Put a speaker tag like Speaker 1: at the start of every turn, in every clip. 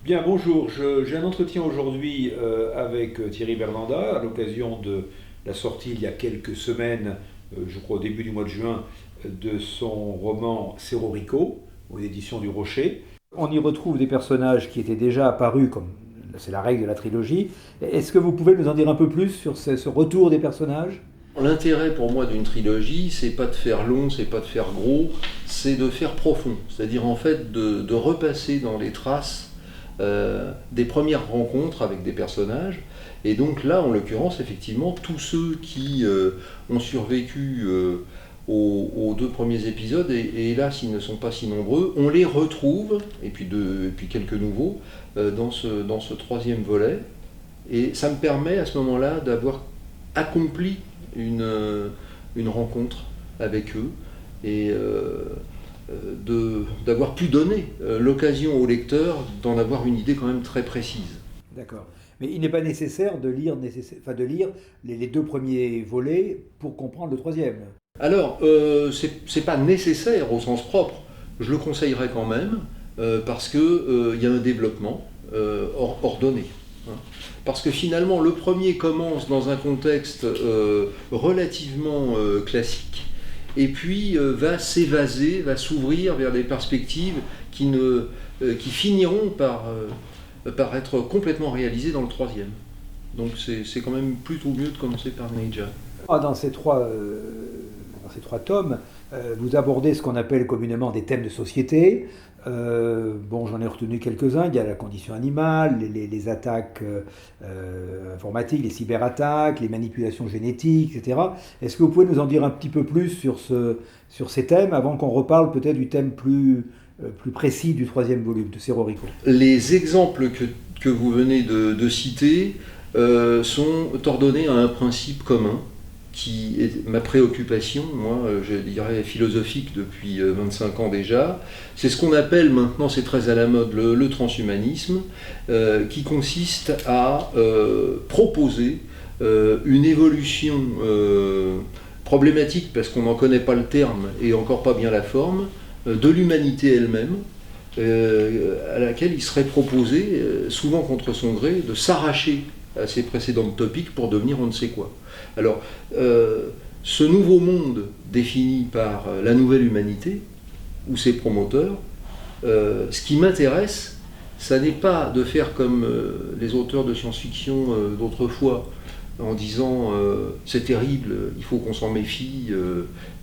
Speaker 1: Bien, bonjour. J'ai un entretien aujourd'hui avec Thierry Berlanda à l'occasion de la sortie il y a quelques semaines, je crois au début du mois de juin, de son roman Rico aux éditions du Rocher. On y retrouve des personnages qui étaient déjà apparus, comme c'est la règle de la trilogie. Est-ce que vous pouvez nous en dire un peu plus sur ce retour des personnages?
Speaker 2: L'intérêt pour moi d'une trilogie, c'est pas de faire long, c'est pas de faire gros, c'est de faire profond. C'est-à-dire en fait de repasser dans les traces des premières rencontres avec des personnages. Et donc là, en l'occurrence, effectivement, tous ceux qui ont survécu aux deux premiers épisodes, et hélas, ils ne sont pas si nombreux, on les retrouve, et puis quelques nouveaux, dans ce troisième volet. Et ça me permet à ce moment-là d'avoir accompli une rencontre avec eux et d'avoir pu donner l'occasion au lecteur d'en avoir une idée quand même très précise.
Speaker 1: D'accord. Mais il n'est pas nécessaire de lire, de lire les deux premiers volets pour comprendre le troisième.
Speaker 2: Alors, c'est pas nécessaire au sens propre, je le conseillerais quand même, parce qu'il y a un développement ordonné. Hein. Parce que finalement, le premier commence dans un contexte relativement classique, et puis va s'évaser, va s'ouvrir vers des perspectives qui finiront par être complètement réalisées dans le troisième. Donc c'est quand même plutôt mieux de commencer par Neja.
Speaker 1: Dans ces trois tomes, vous abordez ce qu'on appelle communément des thèmes de société. Bon, j'en ai retenu quelques-uns. Il y a la condition animale, les attaques informatiques, les cyberattaques, les manipulations génétiques, etc. Est-ce que vous pouvez nous en dire un petit peu plus sur ces thèmes avant qu'on reparle peut-être du thème plus précis du troisième volume de Rico?
Speaker 2: Les exemples que vous venez de citer sont ordonnés à un principe commun qui est ma préoccupation, moi, je dirais philosophique depuis 25 ans déjà. C'est ce qu'on appelle maintenant, c'est très à la mode, le transhumanisme, qui consiste à proposer une évolution problématique, parce qu'on n'en connaît pas le terme et encore pas bien la forme, de l'humanité elle-même, à laquelle il serait proposé, souvent contre son gré, de s'arracher à ses précédentes topiques pour devenir on ne sait quoi. Alors, ce nouveau monde défini par la nouvelle humanité, ou ses promoteurs, ce qui m'intéresse, ça n'est pas de faire comme les auteurs de science-fiction d'autrefois, en disant c'est terrible, il faut qu'on s'en méfie,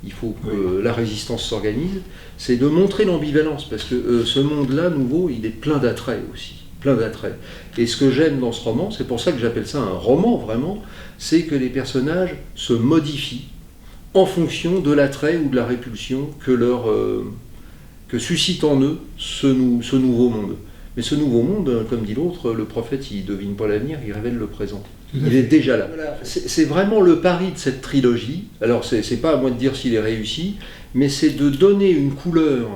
Speaker 2: il faut que la résistance s'organise, c'est de montrer l'ambivalence, parce que ce monde-là, nouveau, il est plein d'attraits aussi. Plein d'attraits. Et ce que j'aime dans ce roman, c'est pour ça que j'appelle ça un roman vraiment, c'est que les personnages se modifient en fonction de l'attrait ou de la répulsion que suscite en eux ce nouveau monde. Mais ce nouveau monde, comme dit l'autre, le prophète il devine pas l'avenir, il révèle le présent. Il est déjà là. C'est vraiment le pari de cette trilogie. Alors c'est pas à moi de dire s'il est réussi, mais c'est de donner une couleur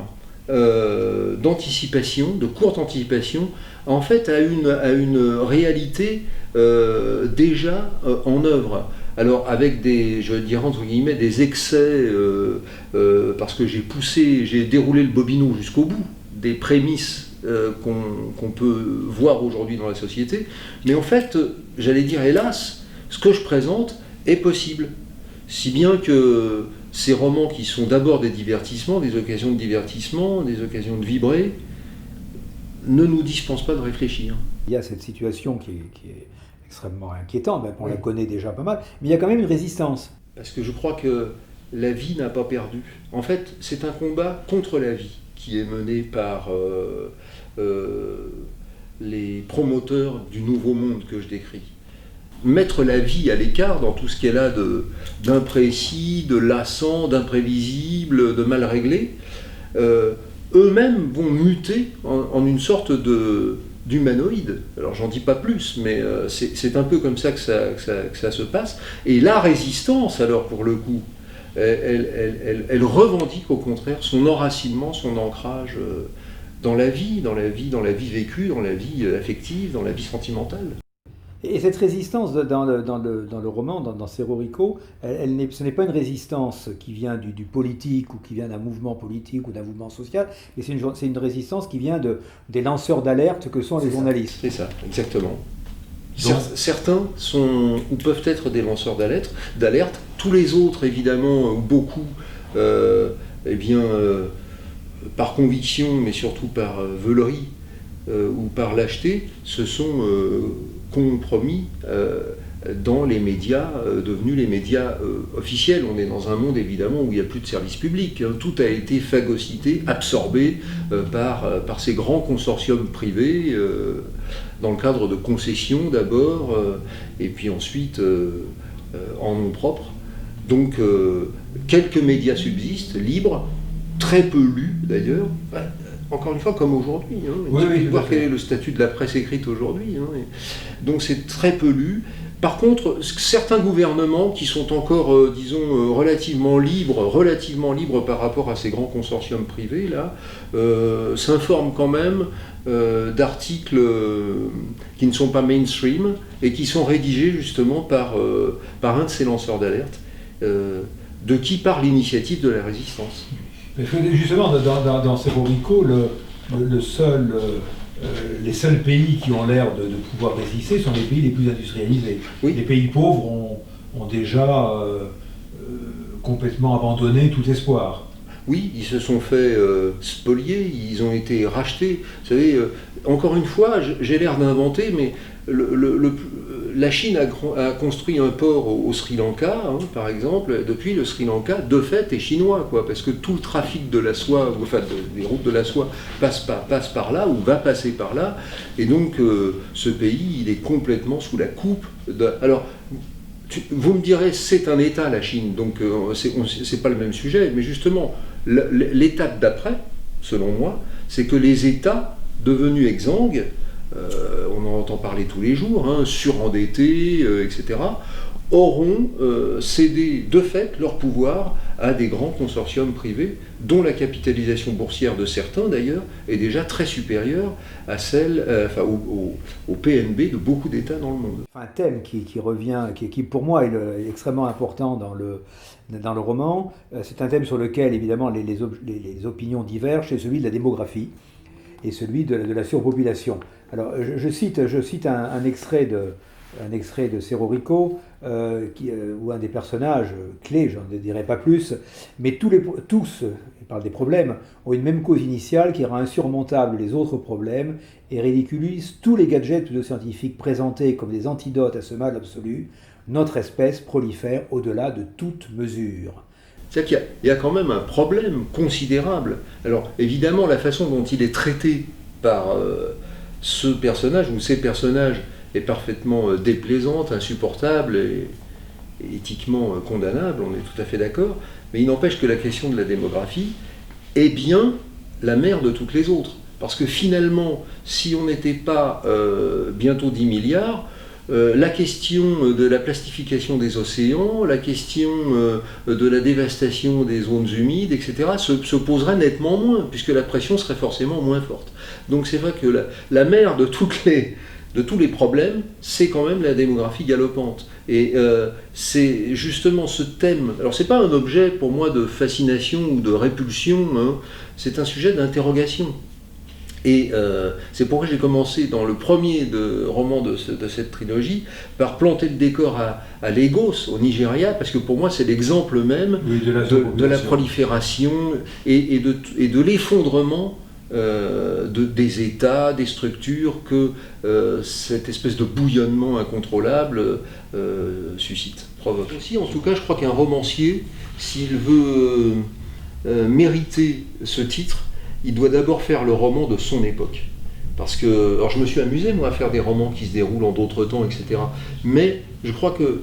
Speaker 2: d'anticipation, de courte anticipation, en fait à une réalité déjà en œuvre. Alors avec je dirais entre guillemets, des excès, parce que j'ai déroulé le bobino jusqu'au bout, des prémices qu'on peut voir aujourd'hui dans la société, mais en fait, j'allais dire hélas, ce que je présente est possible. Si bien que ces romans qui sont d'abord des divertissements, des occasions de divertissement, des occasions de vibrer, ne nous dispensent pas de réfléchir.
Speaker 1: Il y a cette situation qui est extrêmement inquiétante, ben, on la connaît déjà pas mal, mais il y a quand même une résistance.
Speaker 2: Parce que je crois que la vie n'a pas perdu. En fait, c'est un combat contre la vie qui est mené par les promoteurs du nouveau monde que je décris. Mettre la vie à l'écart dans tout ce qu'elle a d'imprécis, de lassant, d'imprévisible, de mal réglé, eux-mêmes vont muter en une sorte d'humanoïde. Alors j'en dis pas plus, mais c'est un peu comme ça que ça se passe. Et la résistance, alors pour le coup, elle revendique au contraire son enracinement, son ancrage dans la vie vécue, dans la vie affective, dans la vie sentimentale.
Speaker 1: Et cette résistance dans le roman, dans Cerro Rico, ce n'est pas une résistance qui vient du politique ou qui vient d'un mouvement politique ou d'un mouvement social, mais c'est une résistance qui vient des lanceurs d'alerte que sont les journalistes.
Speaker 2: C'est ça, exactement. Certains sont ou peuvent être des lanceurs d'alerte. Tous les autres, évidemment, ou beaucoup, par conviction, mais surtout par veulerie ou par lâcheté, se sont compromis dans les médias, devenus les médias officiels. On est dans un monde évidemment où il n'y a plus de service public. Tout a été phagocyté, absorbé par ces grands consortiums privés, dans le cadre de concessions d'abord, et puis ensuite en nom propre. Donc quelques médias subsistent, libres, très peu lus d'ailleurs. Encore une fois, comme aujourd'hui. Il faut voir quel est le statut de la presse écrite aujourd'hui. Donc c'est très peu lu. Par contre, certains gouvernements qui sont encore, relativement libres par rapport à ces grands consortiums privés, là, s'informent quand même d'articles qui ne sont pas mainstream et qui sont rédigés justement par un de ces lanceurs d'alerte, de qui part l'initiative de la résistance.
Speaker 3: Parce que justement, dans Cerro Rico, les seuls pays qui ont l'air de pouvoir résister sont les pays les plus industrialisés.
Speaker 2: Oui.
Speaker 3: Les pays pauvres ont déjà complètement abandonné tout espoir.
Speaker 2: Oui, ils se sont fait spolier, ils ont été rachetés. Vous savez, encore une fois, j'ai l'air d'inventer, mais la Chine a construit un port au Sri Lanka, par exemple. Depuis, le Sri Lanka, de fait, est chinois, parce que tout le trafic de la soie, des routes de la soie, passe par là, ou va passer par là. Et donc, ce pays, il est complètement sous la coupe. Alors, vous me direz, c'est un État, la Chine, donc c'est pas le même sujet, mais justement, l'étape d'après, selon moi, c'est que les États devenus exsangues, on en entend parler tous les jours, surendettés, etc., auront cédé de fait leur pouvoir à des grands consortiums privés, dont la capitalisation boursière de certains d'ailleurs est déjà très supérieure à celle, au PNB de beaucoup d'États dans le monde.
Speaker 1: Un thème qui revient, qui pour moi est extrêmement important dans le roman, c'est un thème sur lequel évidemment les opinions divergent, c'est celui de la démographie et celui de la surpopulation. Alors je cite un extrait de Cerro Rico, où un des personnages clés, j'en dirai pas plus, mais tous, il parle des problèmes, ont une même cause initiale qui rend insurmontable les autres problèmes et ridiculise tous les gadgets pseudo-scientifiques présentés comme des antidotes à ce mal absolu. Notre espèce prolifère au-delà de toute mesure.
Speaker 2: C'est-à-dire qu'il y a quand même un problème considérable. Alors évidemment, la façon dont il est traité par ce personnage ou ces personnages est parfaitement déplaisante, insupportable et éthiquement condamnable, on est tout à fait d'accord, mais il n'empêche que la question de la démographie est bien la mère de toutes les autres. Parce que finalement, si on n'était pas bientôt 10 milliards, la question de la plastification des océans, la question de la dévastation des zones humides, etc., se poserait nettement moins, puisque la pression serait forcément moins forte. Donc c'est vrai que la mère de tous les problèmes, c'est quand même la démographie galopante. Et c'est justement ce thème, alors c'est pas un objet pour moi de fascination ou de répulsion, c'est un sujet d'interrogation. Et c'est pourquoi j'ai commencé dans le premier roman de cette trilogie par planter le décor à Lagos, au Nigeria, parce que pour moi c'est l'exemple même de la prolifération et de l'effondrement des États, des structures que cette espèce de bouillonnement incontrôlable provoque. Aussi, en tout cas, je crois qu'un romancier, s'il veut mériter ce titre, il doit d'abord faire le roman de son époque. Parce que, alors je me suis amusé moi à faire des romans qui se déroulent en d'autres temps, etc. Mais je crois que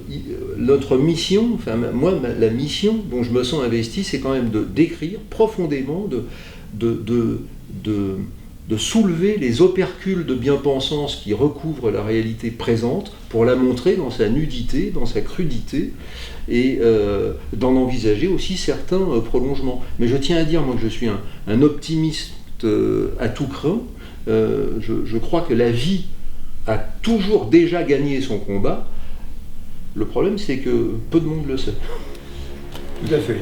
Speaker 2: notre mission, enfin moi la mission dont je me sens investi, c'est quand même de décrire profondément, de soulever les opercules de bien-pensance qui recouvrent la réalité présente pour la montrer dans sa nudité, dans sa crudité, et d'en envisager aussi certains prolongements. Mais je tiens à dire, moi, que je suis un optimiste à tout crin. Je crois que la vie a toujours déjà gagné son combat. Le problème, c'est que peu de monde le sait.
Speaker 3: Tout à fait.